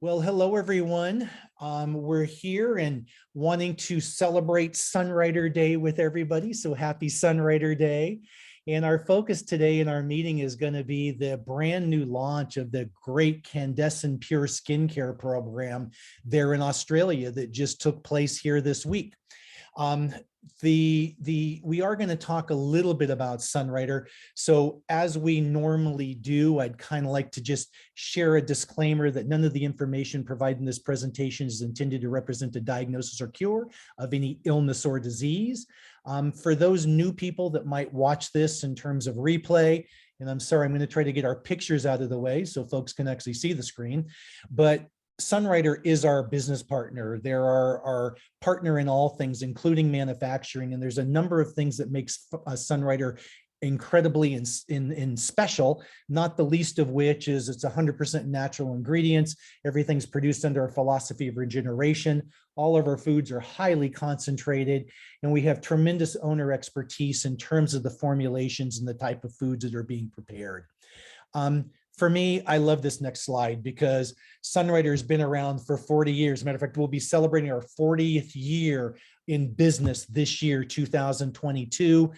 Well, hello, everyone. We're here and wanting to celebrate Sunwriter Day with everybody. So happy Sunwriter Day. And our focus today in our meeting is going to be the brand new launch of the great KPure skincare program there in Australia that just took place here this week. Um, we are going to talk a little bit about Sunwriter. So as we normally do, I'd kind of like to just share a disclaimer that none of the information provided in this presentation is intended to represent a diagnosis or cure of any illness or disease. For those new people that might watch this in terms of replay, and I'm sorry, I'm going to try to get our pictures out of the way so folks can actually see the screen, but Sunwriter is our business partner. They're our partner in all things, including manufacturing. And there's a number of things that makes Sunwriter incredibly in special, not the least of which is it's 100% natural ingredients. Everything's produced under a philosophy of regeneration. All of our foods are highly concentrated, and we have tremendous owner expertise in terms of the formulations and the type of foods that are being prepared. For me, I love this next slide because Sunwriter has been around for 40 years. As a matter of fact, we'll be celebrating our 40th year in business this year, 2022.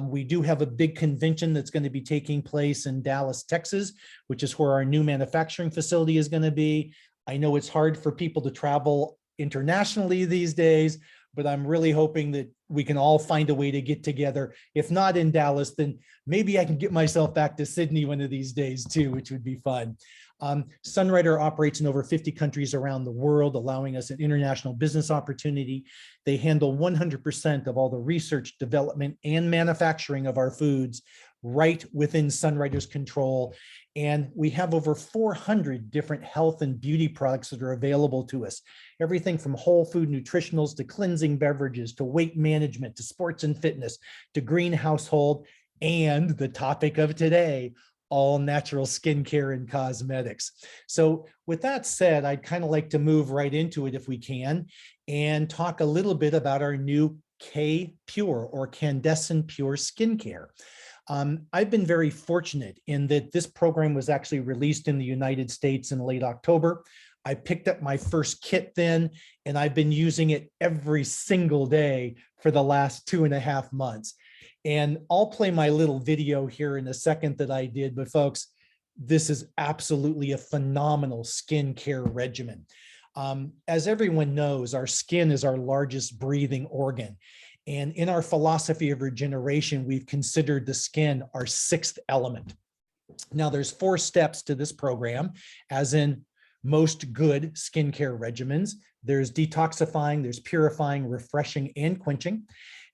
We do have a big convention that's going to be taking place in Dallas, Texas, which is where our new manufacturing facility is going to be. I know it's hard for people to travel internationally these days, but I'm really hoping that we can all find a way to get together. If not in Dallas, then maybe I can get myself back to Sydney one of these days too, which would be fun. Sunwriter operates in over 50 countries around the world, allowing us an international business opportunity. They handle 100% of all the research, development, and manufacturing of our foods right within Sunwriter's control. And we have over 400 different health and beauty products that are available to us. Everything from whole food nutritionals to cleansing beverages to weight management to sports and fitness to green household, and the topic of today, all natural skincare and cosmetics. So with that said, I'd kind of like to move right into it if we can and talk a little bit about our new KPure or Candescent Pure skincare. I've been very fortunate in that this program was actually released in the United States in late October. I picked up my first kit then, and I've been using it every single day for the last 2.5 months. And I'll play my little video here in a second that I did, but folks, this is absolutely a phenomenal skincare regimen. As everyone knows, our skin is our largest breathing organ. And in our philosophy of regeneration, we've considered the skin our sixth element. Now, there's 4 steps to this program, as in most good skincare regimens. There's detoxifying, there's purifying, refreshing, and quenching.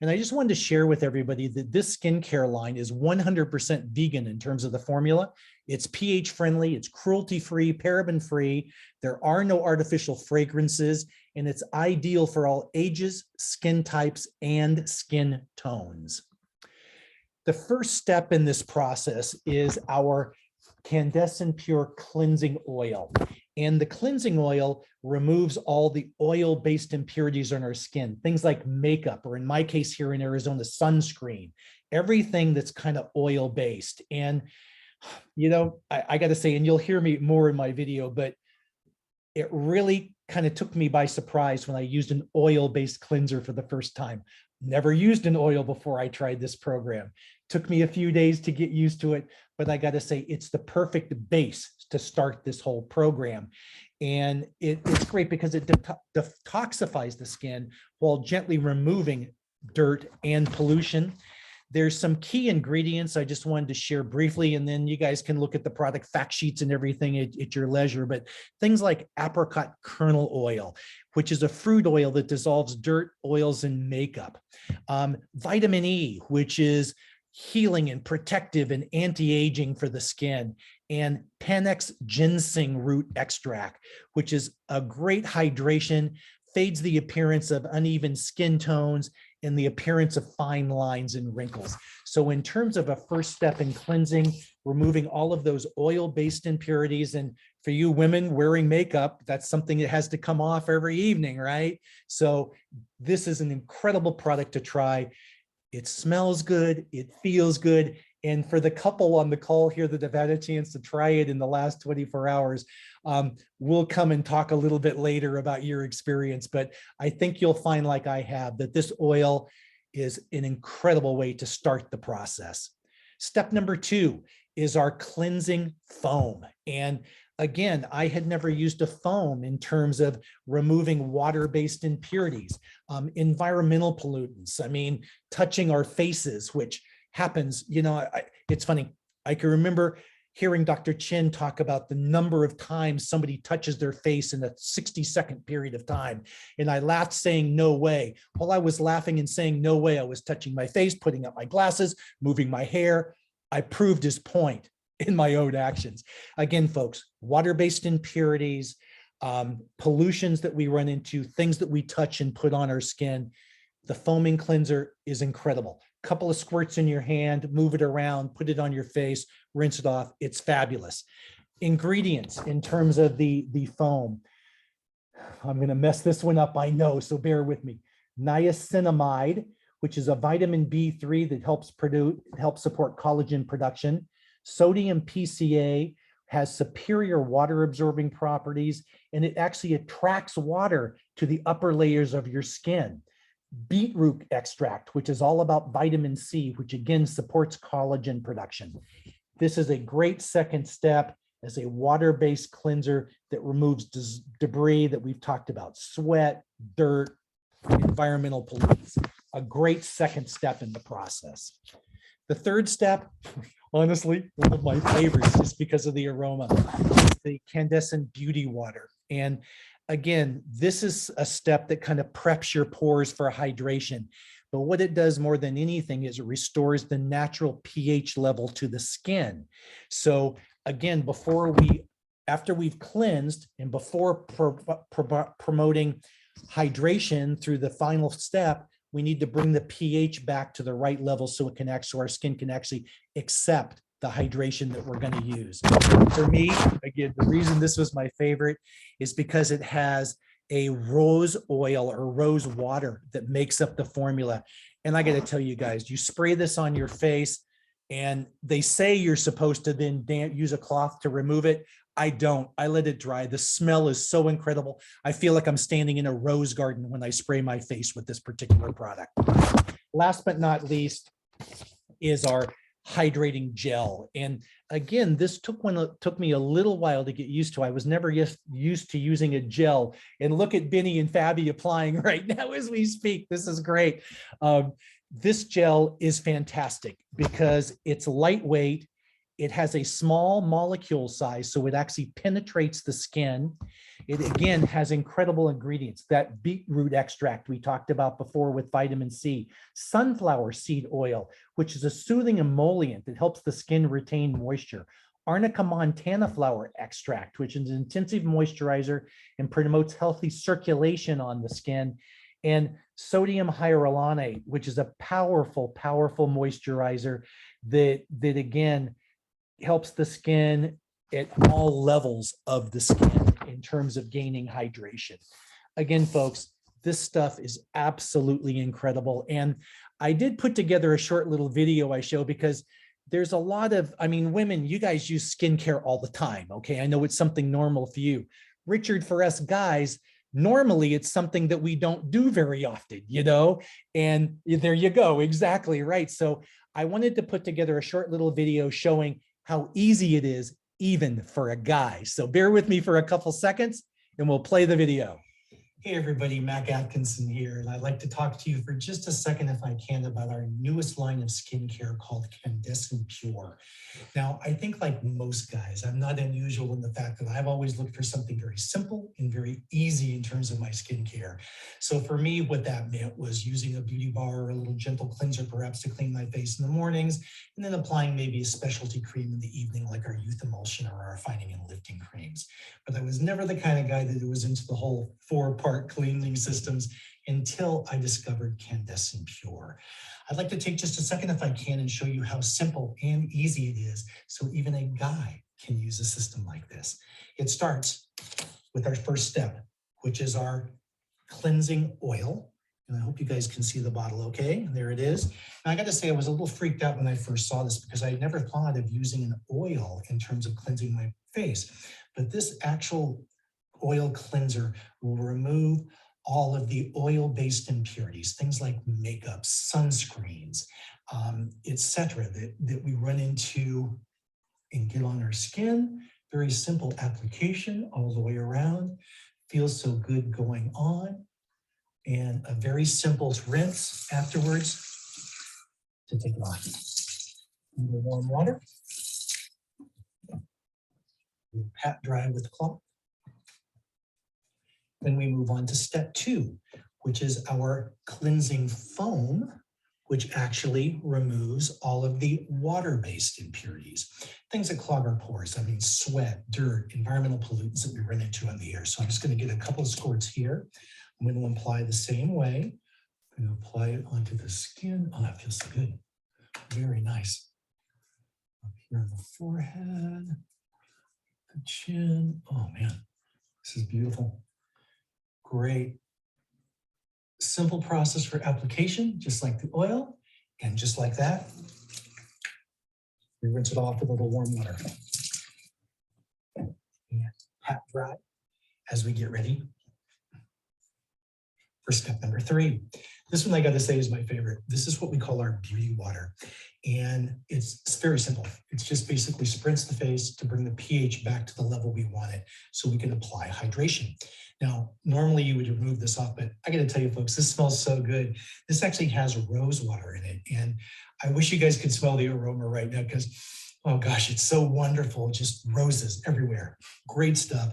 And I just wanted to share with everybody that this skincare line is 100% vegan in terms of the formula. It's pH friendly, it's cruelty free, paraben free. There are no artificial fragrances, and it's ideal for all ages, skin types, and skin tones. The first step in this process is our Candescent Pure Cleansing Oil. And the cleansing oil removes all the oil-based impurities on our skin, things like makeup, or in my case here in Arizona, sunscreen, everything that's kind of oil-based. And, you know, I got to say, and you'll hear me more in my video, but it really kind of took me by surprise when I used an oil-based cleanser for the first time. Never used an oil before I tried this program. Took me a few days to get used to it, but I got to say, it's the perfect base to start this whole program. And it's great because it detoxifies the skin while gently removing dirt and pollution. There's some key ingredients I just wanted to share briefly, and then you guys can look at the product fact sheets and everything at your leisure. But things like apricot kernel oil, which is a fruit oil that dissolves dirt, oils, and makeup. Vitamin E, which is healing and protective and anti-aging for the skin, and Panax ginseng root extract, which is a great hydration, fades the appearance of uneven skin tones and the appearance of fine lines and wrinkles. So in terms of a first step in cleansing, removing all of those oil-based impurities, and for you women wearing makeup, that's something that has to come off every evening, right? So this is an incredible product to try. It smells good, it feels good, And for the couple on the call here that have had a chance to try it in the last 24 hours, we'll come and talk a little bit later about your experience. But I think you'll find, like I have, that this oil is an incredible way to start the process. Step number 2 is our cleansing foam. And again, I had never used a foam in terms of removing water-based impurities, environmental pollutants. I mean, touching our faces, which happens, you know, it's funny. I can remember hearing Dr. Chin talk about the number of times somebody touches their face in a 60-second period of time. And I laughed saying, no way. While I was laughing and saying, no way, I was touching my face, putting up my glasses, moving my hair. I proved his point in my own actions. Again, folks, water-based impurities, pollutions that we run into, things that we touch and put on our skin. The foaming cleanser is incredible. Couple of squirts in your hand, move it around, put it on your face, rinse it off. It's fabulous. Ingredients in terms of the foam. I'm going to mess this one up, I know, so bear with me. Niacinamide, which is a vitamin B3 that helps support collagen production. Sodium PCA has superior water absorbing properties, and it actually attracts water to the upper layers of your skin. Beetroot extract, which is all about vitamin C, which again supports collagen production. This is a great second step as a water-based cleanser that removes debris that we've talked about, sweat, dirt, environmental pollutants. A great second step in the process. The third step, honestly, one of my favorites just because of the aroma, is the Candescent Beauty Water. And again, this is a step that kind of preps your pores for hydration. But what it does more than anything is it restores the natural pH level to the skin. So again, after we've cleansed and before promoting hydration through the final step, we need to bring the pH back to the right level so our skin can actually accept the hydration that we're going to use. For me, again, the reason this was my favorite is because it has a rose oil or rose water that makes up the formula. And I got to tell you guys, you spray this on your face and they say you're supposed to then use a cloth to remove it. I don't. I let it dry. The smell is so incredible. I feel like I'm standing in a rose garden when I spray my face with this particular product. Last but not least is our hydrating gel. And again, this took me a little while to get used to. I was never used to using a gel. And look at Benny and Fabi applying right now as we speak. This is great. This gel is fantastic because it's lightweight. It has a small molecule size, so it actually penetrates the skin. It again has incredible ingredients. That beetroot extract we talked about before with vitamin C, sunflower seed oil, which is a soothing emollient that helps the skin retain moisture. Arnica montana flower extract, which is an intensive moisturizer and promotes healthy circulation on the skin. And sodium hyaluronate, which is a powerful, powerful moisturizer that again, helps the skin at all levels of the skin in terms of gaining hydration. Again, folks, this stuff is absolutely incredible. And I did put together a short little video I show because there's a lot of, I mean, women, you guys use skincare all the time, okay? I know it's something normal for you. Richard, for us guys, normally it's something that we don't do very often, you know? And there you go, exactly right. So I wanted to put together a short little video showing how easy it is even for a guy. So bear with me for a couple seconds and we'll play the video. Hey everybody, Mac Atkinson here, and I'd like to talk to you for just a second, if I can, about our newest line of skincare called KPure. Now, I think like most guys, I'm not unusual in the fact that I've always looked for something very simple and very easy in terms of my skincare. So for me, what that meant was using a beauty bar or a little gentle cleanser, perhaps to clean my face in the mornings, and then applying maybe a specialty cream in the evening, like our Youth Emulsion or our Fining and Lifting creams. But I was never the kind of guy that was into the whole four-part cleansing systems until I discovered KPure. I'd like to take just a second, if I can, and show you how simple and easy it is so even a guy can use a system like this. It starts with our first step, which is our cleansing oil. And I hope you guys can see the bottle okay. There it is. And I got to say, I was a little freaked out when I first saw this because I never thought of using an oil in terms of cleansing my face. But this actual oil cleanser will remove all of the oil-based impurities, things like makeup, sunscreens, etc., that we run into and get on our skin. Very simple application all the way around. Feels so good going on. And a very simple rinse afterwards to take it off. Under warm water. We'll pat dry with the cloth. Then we move on to step 2, which is our cleansing foam, which actually removes all of the water-based impurities, things that clog our pores. I mean, sweat, dirt, environmental pollutants that we run into in the air. So I'm just going to get a couple of squirts here. I'm going to apply the same way. I'm going to apply it onto the skin. Oh, that feels so good. Very nice. Up here on the forehead, the chin. Oh man, this is beautiful. Great. Simple process for application, just like the oil, and just like that, we rinse it off with a little warm water. And pat dry as we get ready for step number 3. This one, I got to say, is my favorite. This is what we call our beauty water. And it's very simple. It's just basically spritz the face to bring the pH back to the level we want it so we can apply hydration. Now, normally you would remove this off, but I got to tell you folks, this smells so good. This actually has rose water in it. And I wish you guys could smell the aroma right now because, oh gosh, it's so wonderful. Just roses everywhere. Great stuff.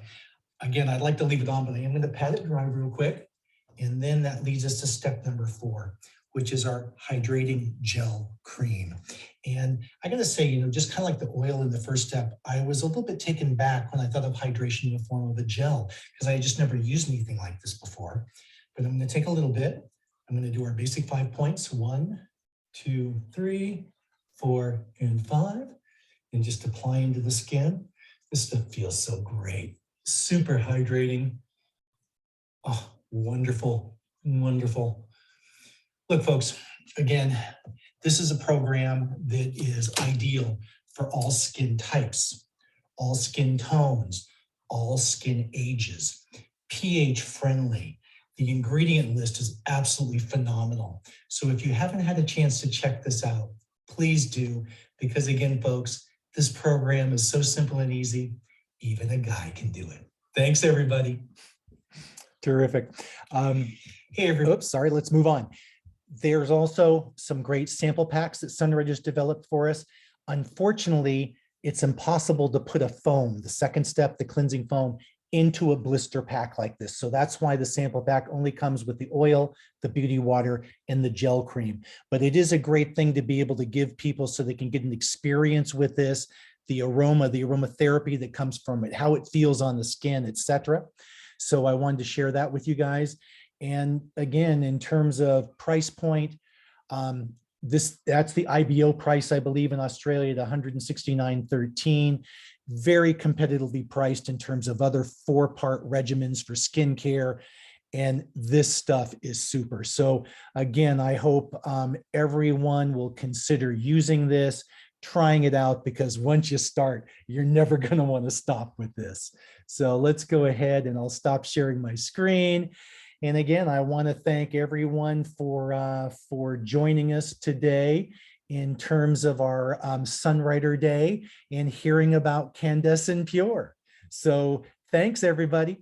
Again, I'd like to leave it on, but I am going to pat it dry real quick. And then that leads us to step number 4, which is our hydrating gel cream. And I gotta say, just kind of like the oil in the first step, I was a little bit taken back when I thought of hydration in the form of a gel, because I had just never used anything like this before. But I'm gonna take a little bit. I'm gonna do our basic 5 points. 1, 2, 3, 4, and 5. And just apply into the skin. This stuff feels so great. Super hydrating. Oh, wonderful, wonderful. Look, folks, again, this is a program that is ideal for all skin types, all skin tones, all skin ages, pH friendly. The ingredient list is absolutely phenomenal. So if you haven't had a chance to check this out, please do, because again, folks, this program is so simple and easy, even a guy can do it. Thanks, everybody. Terrific. Hey, everybody. Oops, sorry, let's move on. There's also some great sample packs that Sunray just developed for us. Unfortunately, it's impossible to put a foam, the second step, the cleansing foam, into a blister pack like this. So that's why the sample pack only comes with the oil, the beauty water, and the gel cream. But it is a great thing to be able to give people so they can get an experience with this, the aromatherapy that comes from it, how it feels on the skin, etc. So I wanted to share that with you guys. And again, in terms of price point, that's the IBO price, I believe, in Australia at $169.13. Very competitively priced in terms of other 4-part regimens for skincare. And this stuff is super. So again, I hope everyone will consider using this, trying it out, because once you start, you're never going to want to stop with this. So let's go ahead and I'll stop sharing my screen. And again, I want to thank everyone for joining us today in terms of our Sunrider Day and hearing about Candescent Pure. So thanks, everybody.